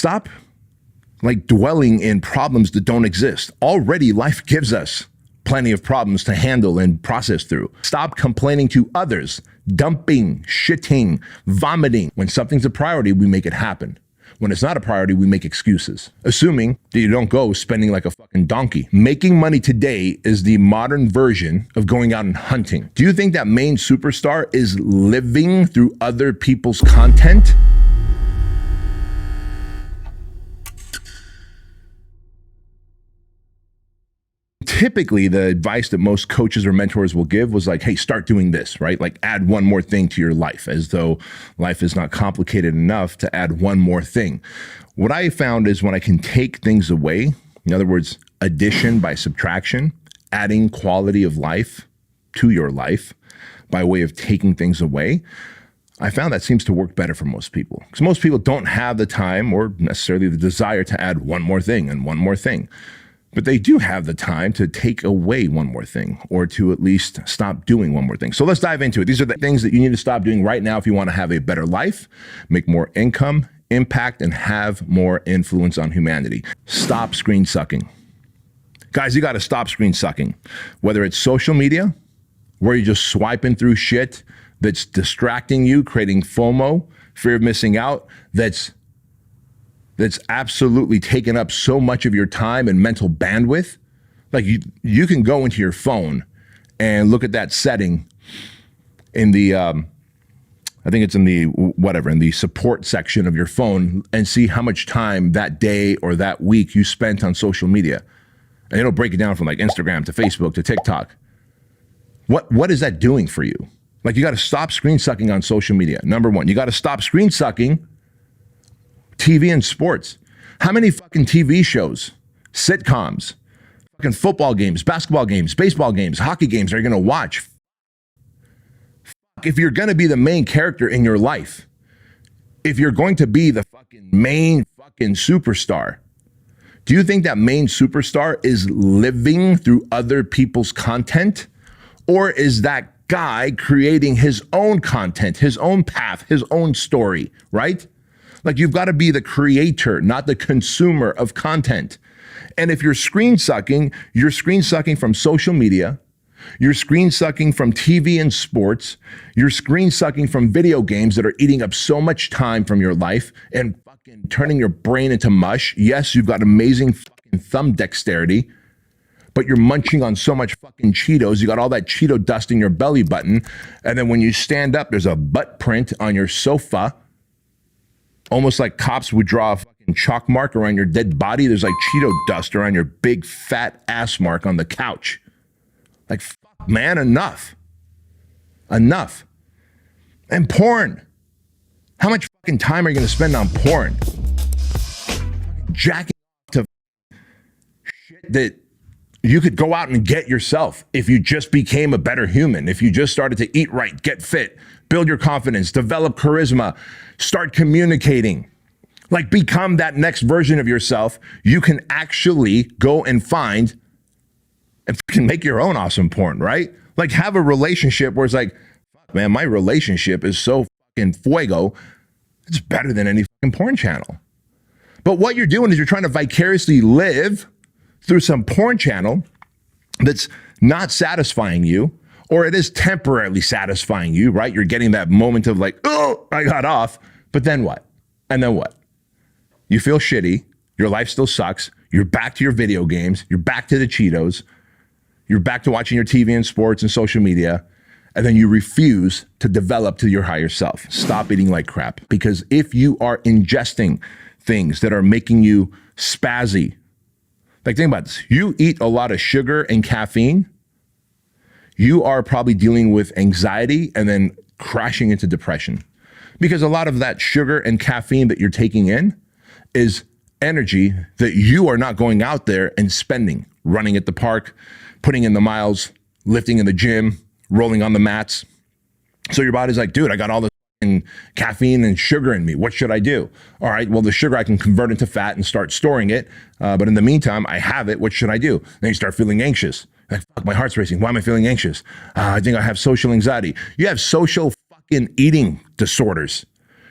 Stop like dwelling in problems that don't exist. Already life gives us plenty of problems to handle and process through. Stop complaining to others, dumping, shitting, vomiting. When something's a priority, we make it happen. When it's not a priority, we make excuses, assuming that you don't go spending like a fucking donkey. Making money today is the modern version of going out and hunting. Do you think that main superstar is living through other people's content? Typically, the advice that most coaches or mentors will give was like, hey, start doing this, right? Like add one more thing to your life, as though life is not complicated enough to add one more thing. What I found is when I can take things away, in other words, addition by subtraction, adding quality of life to your life by way of taking things away, I found that seems to work better for most people. Because most people don't have the time or necessarily the desire to add one more thing and one more thing. But they do have the time to take away one more thing or to at least stop doing one more thing. So let's dive into it. These are the things that you need to stop doing right now if you want to have a better life, make more income, impact, and have more influence on humanity. Stop screen sucking. Guys, you got to stop screen sucking. Whether it's social media, where you're just swiping through shit that's distracting you, creating FOMO, fear of missing out, that's absolutely taken up so much of your time and mental bandwidth. Like you can go into your phone and look at that setting in the, I think it's in the support section of your phone and see how much time that day or that week you spent on social media. And it'll break it down from like Instagram to Facebook to TikTok. What is that doing for you? Like you got to stop screen sucking on social media. Number one, you got to stop screen sucking TV and sports. How many fucking TV shows, sitcoms, fucking football games, basketball games, baseball games, hockey games are you going to watch? If you're going to be the main character in your life, if you're going to be the fucking main fucking superstar, do you think that main superstar is living through other people's content? Or is that guy creating his own content, his own path, his own story, right? Like you've got to be the creator, not the consumer of content. And if you're screen sucking from social media, you're screen sucking from TV and sports, you're screen sucking from video games that are eating up so much time from your life and fucking turning your brain into mush. Yes, you've got amazing fucking thumb dexterity, but you're munching on so much fucking Cheetos. You got all that Cheeto dust in your belly button. And then when you stand up, there's a butt print on your sofa. Almost like cops would draw a fucking chalk mark around your dead body. There's like Cheeto dust around your big fat ass mark on the couch. Like, fuck, man, enough. Enough. And porn. How much fucking time are you going to spend on porn? Jacking to shit that you could go out and get yourself if you just became a better human, if you just started to eat right, get fit, build your confidence, develop charisma, start communicating, like become that next version of yourself. You can actually go and find and fucking make your own awesome porn, right? Like have a relationship where it's like, fuck, man, my relationship is so fucking fuego. It's better than any fucking porn channel. But what you're doing is you're trying to vicariously live through some porn channel that's not satisfying you, or it is temporarily satisfying you, right? You're getting that moment of like, oh, I got off, but then what? And then what? You feel shitty, your life still sucks, you're back to your video games, you're back to the Cheetos, you're back to watching your TV and sports and social media, and then you refuse to develop to your higher self. Stop eating like crap, because if you are ingesting things that are making you spazzy, like think about this, you eat a lot of sugar and caffeine, you are probably dealing with anxiety and then crashing into depression. Because a lot of that sugar and caffeine that you're taking in is energy that you are not going out there and spending, running at the park, putting in the miles, lifting in the gym, rolling on the mats. So your body's like, dude, I got all this caffeine and sugar in me. What should I do? All right, well, the sugar I can convert into fat and start storing it. But in the meantime, I have it. What should I do? Then you start feeling anxious. Like, fuck, my heart's racing. Why am I feeling anxious? I think I have social anxiety. You have social fucking eating disorders.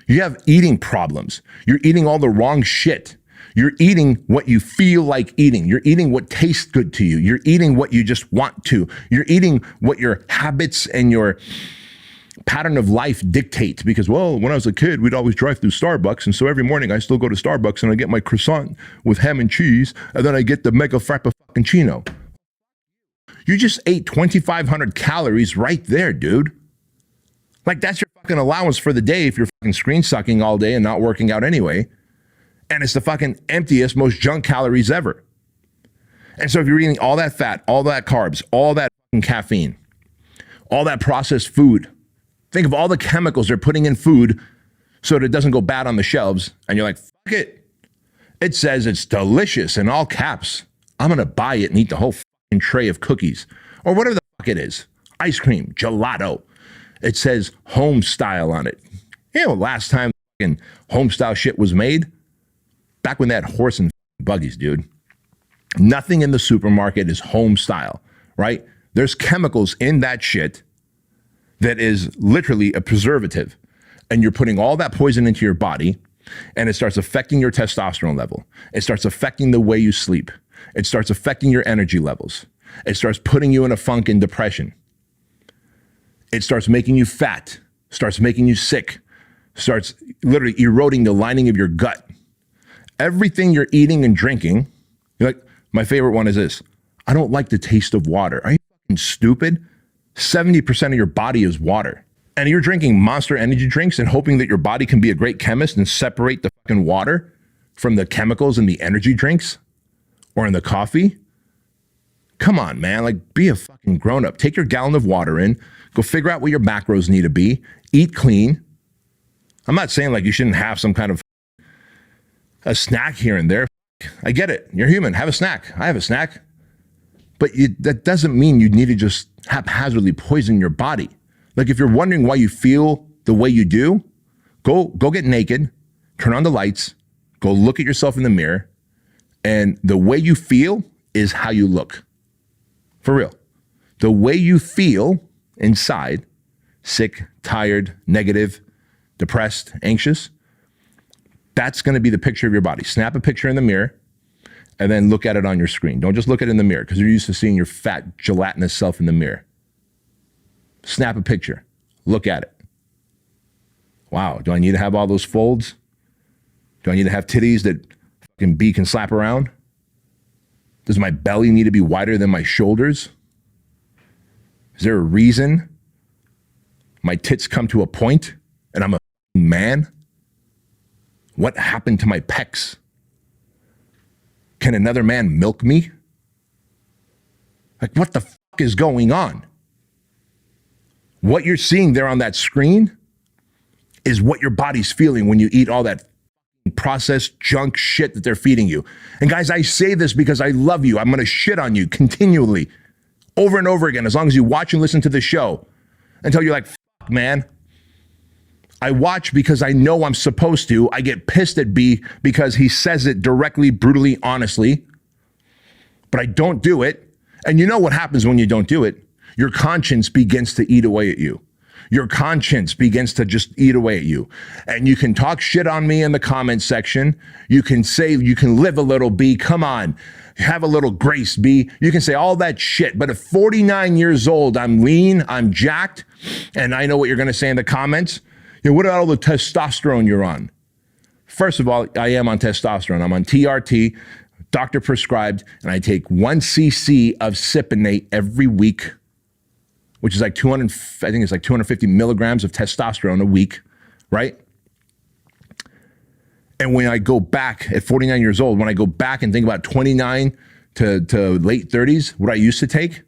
You have eating problems. You're eating all the wrong shit. You're eating what you feel like eating. You're eating what tastes good to you. You're eating what you just want to. You're eating what your habits and your pattern of life dictate. Because, well, when I was a kid, we'd always drive through Starbucks. And so every morning I still go to Starbucks and I get my croissant with ham and cheese. And then I get the mega frappuccino. You just ate 2,500 calories right there, dude. Like, that's your fucking allowance for the day if you're fucking screen sucking all day and not working out anyway. And it's the fucking emptiest, most junk calories ever. And so if you're eating all that fat, all that carbs, all that fucking caffeine, all that processed food, think of all the chemicals they're putting in food so that it doesn't go bad on the shelves. And you're like, fuck it. It says it's delicious in all caps. I'm going to buy it and eat the whole fucking tray of cookies or whatever the fuck it is. Ice cream, gelato. It says home style on it. You know, last time fucking home style shit was made? Back when they had horse and buggies, dude. Nothing in the supermarket is home style, right? There's chemicals in that shit that is literally a preservative. And you're putting all that poison into your body, and it starts affecting your testosterone level. It starts affecting the way you sleep. It starts affecting your energy levels. It starts putting you in a funk and depression. It starts making you fat, starts making you sick, starts literally eroding the lining of your gut. Everything you're eating and drinking, you're like, my favorite one is this. I don't like the taste of water. Are you fucking stupid? 70% of your body is water. And you're drinking Monster energy drinks and hoping that your body can be a great chemist and separate the fucking water from the chemicals in the energy drinks or in the coffee? Come on, man. Like, be a fucking grown up. Take your gallon of water in. Go figure out what your macros need to be. Eat clean. I'm not saying like you shouldn't have some kind of a snack here and there. I get it. You're human. Have a snack. I have a snack. But that doesn't mean you need to just haphazardly poison your body. Like, if you're wondering why you feel the way you do, go get naked, turn on the lights, go look at yourself in the mirror, and the way you feel is how you look. For real. The way you feel inside, sick, tired, negative, depressed, anxious, that's going to be the picture of your body. Snap a picture in the mirror and then look at it on your screen. Don't just look at it in the mirror because you're used to seeing your fat, gelatinous self in the mirror. Snap a picture. Look at it. Wow, do I need to have all those folds? Do I need to have titties that fucking B can slap around? Does my belly need to be wider than my shoulders? Is there a reason my tits come to a point and I'm a man? What happened to my pecs? Can another man milk me? Like, what the fuck is going on? What you're seeing there on that screen is what your body's feeling when you eat all that processed junk shit that they're feeding you. And guys, I say this because I love you. I'm going to shit on you continually, over and over again, as long as you watch and listen to the show until you're like, fuck, man. I watch because I know I'm supposed to. I get pissed at B because he says it directly, brutally, honestly, but I don't do it. And you know what happens when you don't do it? Your conscience begins to eat away at you. Your conscience begins to just eat away at you. And you can talk shit on me in the comment section. You can say, you can live a little, B. Come on. Have a little grace, B. You can say all that shit. But at 49 years old, I'm lean, I'm jacked, and I know what you're going to say in the comments. You know, what about all the testosterone you're on? First of all, I am on testosterone. I'm on TRT, doctor prescribed, and I take 1 cc of Cypionate every week, which is like 250 milligrams of testosterone a week, right? And when I go back at 49 years old, when I go back and think about 29 to late 30s, what I used to take,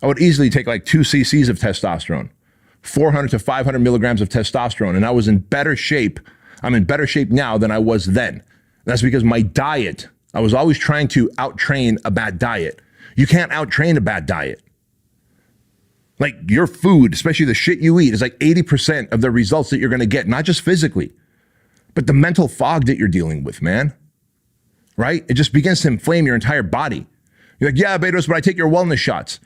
I would easily take like 2 cc's of testosterone, 400 to 500 milligrams of testosterone. And I was in better shape. I'm in better shape now than I was then. And that's because my diet, I was always trying to out-train a bad diet. You can't out-train a bad diet. Like, your food, especially the shit you eat, is like 80% of the results that you're going to get, not just physically, but the mental fog that you're dealing with, man. Right? It just begins to inflame your entire body. You're like, yeah, Bedros, but I take your wellness shots.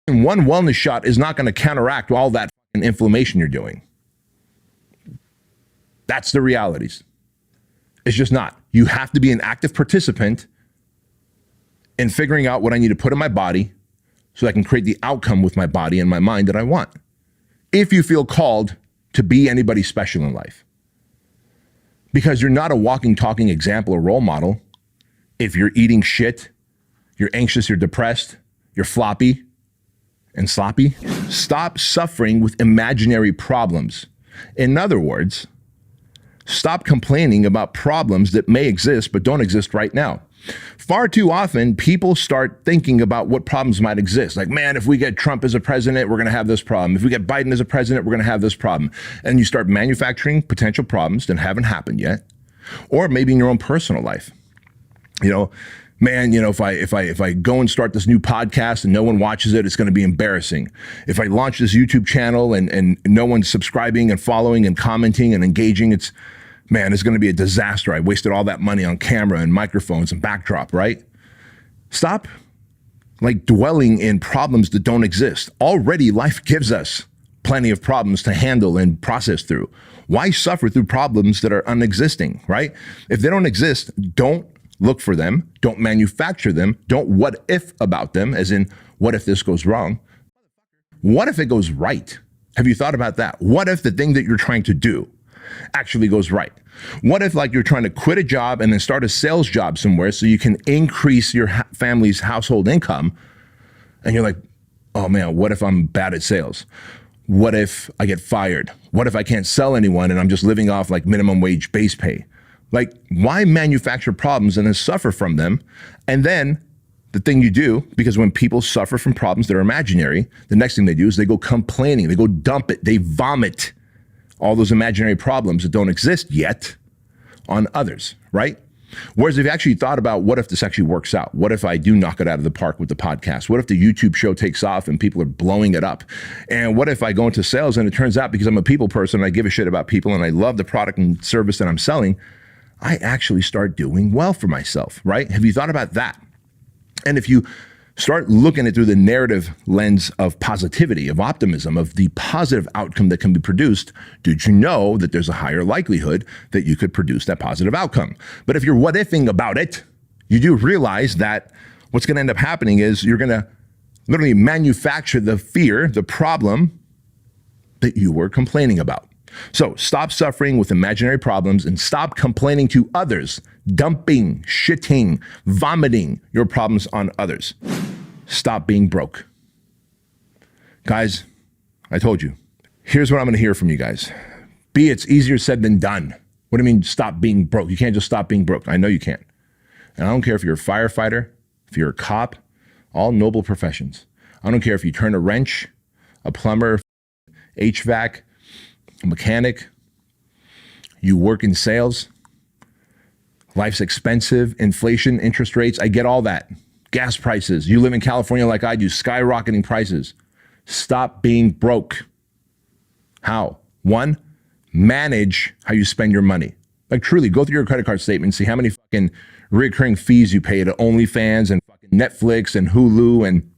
One wellness shot is not going to counteract all that inflammation you're doing. That's the realities. It's just not. You have to be an active participant in figuring out what I need to put in my body so I can create the outcome with my body and my mind that I want. If you feel called to be anybody special in life. Because you're not a walking, talking example or role model if you're eating shit, you're anxious, you're depressed, you're floppy and sloppy. Stop suffering with imaginary problems. In other words, stop complaining about problems that may exist but don't exist right now. Far too often, people start thinking about what problems might exist. Like, man, if we get Trump as a president, we're going to have this problem. If we get Biden as a president, we're going to have this problem. And you start manufacturing potential problems that haven't happened yet. Or maybe in your own personal life. You know, man, you know, if I go and start this new podcast and no one watches it, it's going to be embarrassing. If I launch this YouTube channel and no one's subscribing and following and commenting and engaging, it's going to be a disaster. I wasted all that money on camera and microphones and backdrop, right? Stop like dwelling in problems that don't exist. Already life gives us plenty of problems to handle and process through. Why suffer through problems that are unexisting, right? If they don't exist, don't look for them. Don't manufacture them. Don't what if about them, as in, what if this goes wrong? What if it goes right? Have you thought about that? What if the thing that you're trying to do actually goes right? What if like you're trying to quit a job and then start a sales job somewhere so you can increase your family's household income, and you're like, oh man, what if I'm bad at sales? What if I get fired? What if I can't sell anyone and I'm just living off like minimum wage base pay? Like, why manufacture problems and then suffer from them? And then the thing you do, because when people suffer from problems that are imaginary, the next thing they do is they go complaining, they go dump it, they vomit all those imaginary problems that don't exist yet on others, right? Whereas if you actually thought about what if this actually works out? What if I do knock it out of the park with the podcast? What if the YouTube show takes off and people are blowing it up? And what if I go into sales and it turns out because I'm a people person and I give a shit about people and I love the product and service that I'm selling, I actually start doing well for myself, right? Have you thought about that? And if you start looking at it through the narrative lens of positivity, of optimism, of the positive outcome that can be produced, did you know that there's a higher likelihood that you could produce that positive outcome? But if you're what-ifing about it, you do realize that what's going to end up happening is you're going to literally manufacture the fear, the problem that you were complaining about. So stop suffering with imaginary problems and stop complaining to others, dumping, shitting, vomiting your problems on others. Stop being broke. Guys, I told you, here's what I'm going to hear from you guys. B, it's easier said than done. What do you mean stop being broke? You can't just stop being broke. I know you can't. And I don't care if you're a firefighter, if you're a cop, all noble professions. I don't care if you turn a wrench, a plumber, HVAC, a mechanic, you work in sales, life's expensive, inflation, interest rates, I get all that. Gas prices, you live in California like I do, skyrocketing prices. Stop being broke. How? One, manage how you spend your money. Like truly, go through your credit card statement and see how many fucking recurring fees you pay to OnlyFans and fucking Netflix and Hulu and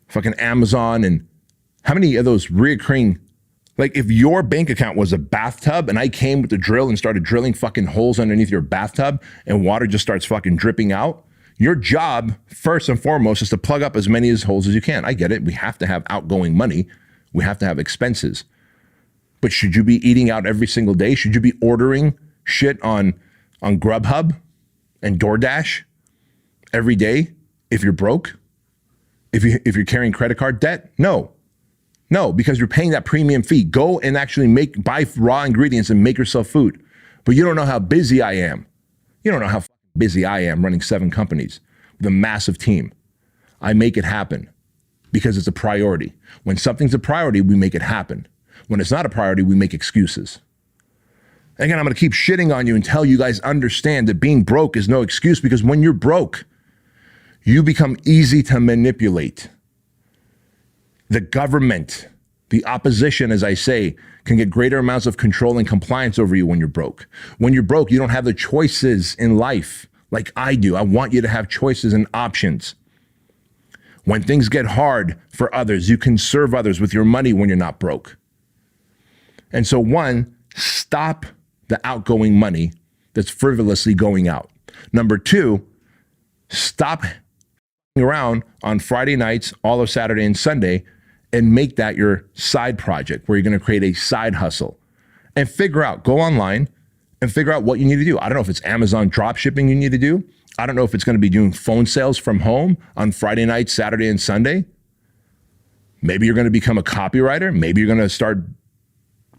fucking Amazon, and how many of those recurring. Like if your bank account was a bathtub and I came with the drill and started drilling fucking holes underneath your bathtub and water just starts fucking dripping out, your job first and foremost is to plug up as many holes as you can. I get it. We have to have outgoing money. We have to have expenses. But should you be eating out every single day? Should you be ordering shit on Grubhub and DoorDash every day if you're broke? If you're carrying credit card debt? No, because you're paying that premium fee. Go and actually buy raw ingredients and make yourself food. But you don't know how busy I am. You don't know how busy I am running 7 companies with a massive team. I make it happen because it's a priority. When something's a priority, we make it happen. When it's not a priority, we make excuses. Again, I'm going to keep shitting on you until you guys understand that being broke is no excuse, because when you're broke, you become easy to manipulate. The government, the opposition, as I say, can get greater amounts of control and compliance over you when you're broke. When you're broke, you don't have the choices in life like I do. I want you to have choices and options. When things get hard for others, you can serve others with your money when you're not broke. And so one, stop the outgoing money that's frivolously going out. Number two, stop around on Friday nights, all of Saturday and Sunday, and make that your side project where you're going to create a side hustle and go online and figure out what you need to do. I don't know if it's Amazon drop shipping you need to do. I don't know if it's going to be doing phone sales from home on Friday night, Saturday, and Sunday. Maybe you're going to become a copywriter. Maybe you're going to start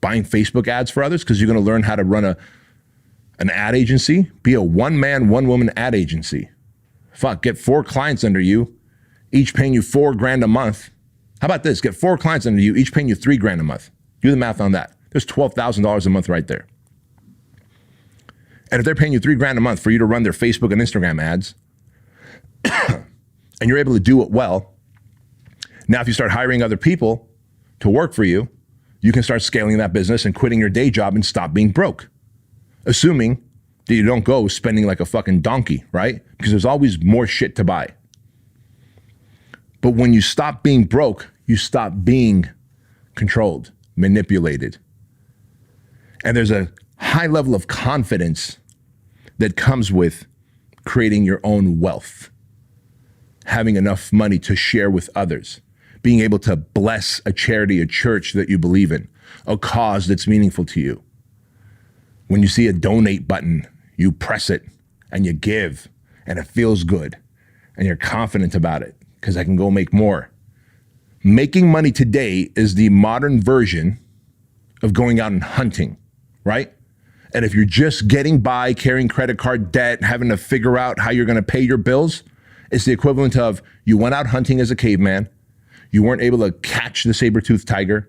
buying Facebook ads for others because you're going to learn how to run an ad agency. Be a one-man, one-woman ad agency. Fuck, get 4 clients under you, each paying you $4,000 a month. How about this? Get 4 clients under you, each paying you $3,000 a month. Do the math on that. There's $12,000 a month right there. And if they're paying you $3,000 a month for you to run their Facebook and Instagram ads, and you're able to do it well, now if you start hiring other people to work for you, you can start scaling that business and quitting your day job and stop being broke. Assuming that you don't go spending like a fucking donkey, right? Because there's always more shit to buy. But when you stop being broke, you stop being controlled, manipulated. And there's a high level of confidence that comes with creating your own wealth, having enough money to share with others, being able to bless a charity, a church that you believe in, a cause that's meaningful to you. When you see a donate button, you press it and you give, and it feels good, and you're confident about it because I can go make more. Making money today is the modern version of going out and hunting, right? And if you're just getting by, carrying credit card debt, having to figure out how you're going to pay your bills, it's the equivalent of you went out hunting as a caveman, you weren't able to catch the saber-toothed tiger,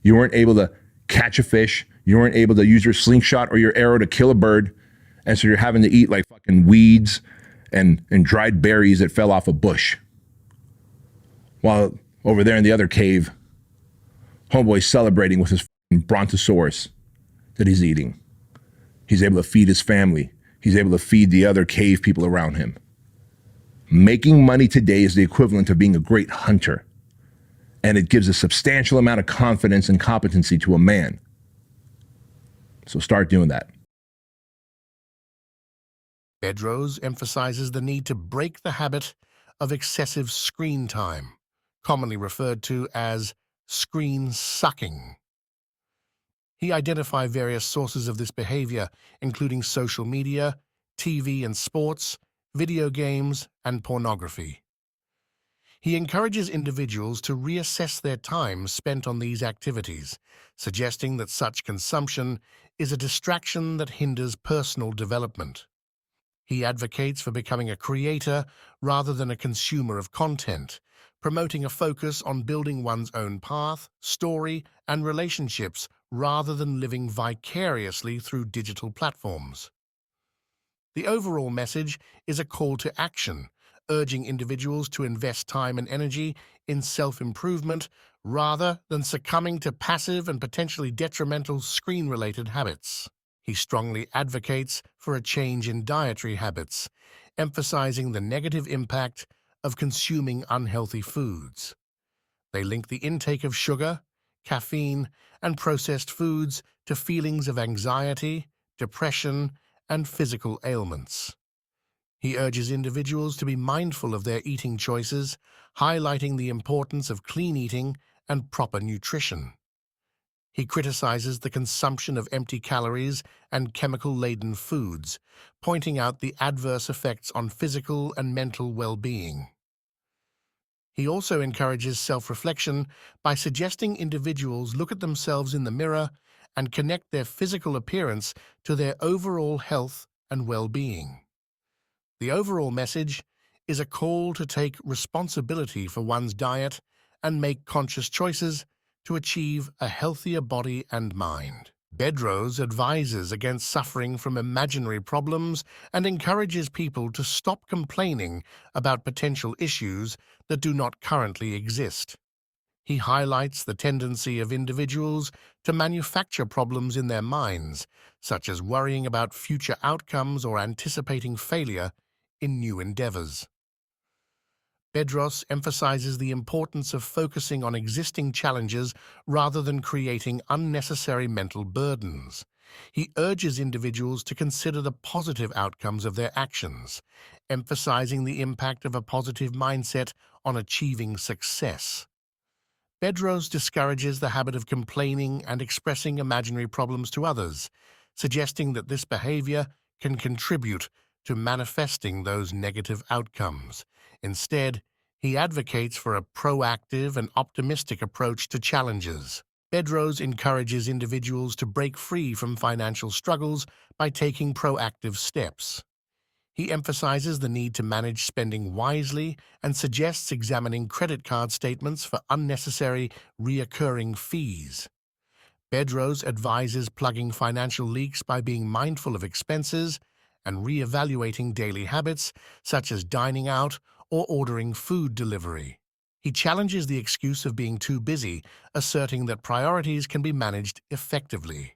you weren't able to catch a fish, you weren't able to use your slingshot or your arrow to kill a bird, and so you're having to eat like fucking weeds and dried berries that fell off a bush. While over there in the other cave, homeboy's celebrating with his fucking brontosaurus that he's eating. He's able to feed his family. He's able to feed the other cave people around him. Making money today is the equivalent of being a great hunter, and it gives a substantial amount of confidence and competency to a man. So start doing that. Bedros emphasizes the need to break the habit of excessive screen time, commonly referred to as screen sucking. He identified various sources of this behavior, including social media, TV and sports, video games, and pornography. He encourages individuals to reassess their time spent on these activities, suggesting that such consumption is a distraction that hinders personal development. He advocates for becoming a creator rather than a consumer of content, promoting a focus on building one's own path, story, and relationships rather than living vicariously through digital platforms. The overall message is a call to action, urging individuals to invest time and energy in self-improvement rather than succumbing to passive and potentially detrimental screen-related habits. He strongly advocates for a change in dietary habits, emphasizing the negative impact of consuming unhealthy foods. They link the intake of sugar, caffeine, and processed foods to feelings of anxiety, depression, and physical ailments. He urges individuals to be mindful of their eating choices, highlighting the importance of clean eating and proper nutrition. He criticizes the consumption of empty calories and chemical-laden foods, pointing out the adverse effects on physical and mental well-being. He also encourages self-reflection by suggesting individuals look at themselves in the mirror and connect their physical appearance to their overall health and well-being. The overall message is a call to take responsibility for one's diet and make conscious choices to achieve a healthier body and mind. Bedros advises against suffering from imaginary problems and encourages people to stop complaining about potential issues that do not currently exist. He highlights the tendency of individuals to manufacture problems in their minds, such as worrying about future outcomes or anticipating failure in new endeavors. Bedros emphasizes the importance of focusing on existing challenges rather than creating unnecessary mental burdens. He urges individuals to consider the positive outcomes of their actions, emphasizing the impact of a positive mindset on achieving success. Bedros discourages the habit of complaining and expressing imaginary problems to others, suggesting that this behavior can contribute to manifesting those negative outcomes. Instead, he advocates for a proactive and optimistic approach to challenges. Bedros encourages individuals to break free from financial struggles by taking proactive steps. He emphasizes the need to manage spending wisely and suggests examining credit card statements for unnecessary recurring fees. Bedros advises plugging financial leaks by being mindful of expenses and re-evaluating daily habits such as dining out or ordering food delivery. He challenges the excuse of being too busy, asserting that priorities can be managed effectively.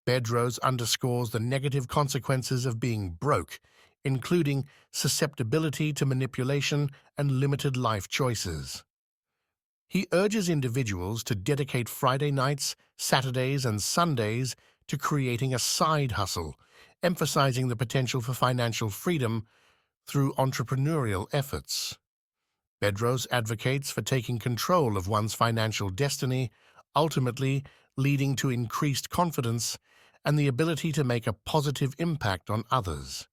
Bedros underscores the negative consequences of being broke, including susceptibility to manipulation and limited life choices. He urges individuals to dedicate Friday nights, Saturdays, and Sundays to creating a side hustle, emphasizing the potential for financial freedom through entrepreneurial efforts. Bedros advocates for taking control of one's financial destiny, ultimately leading to increased confidence and the ability to make a positive impact on others.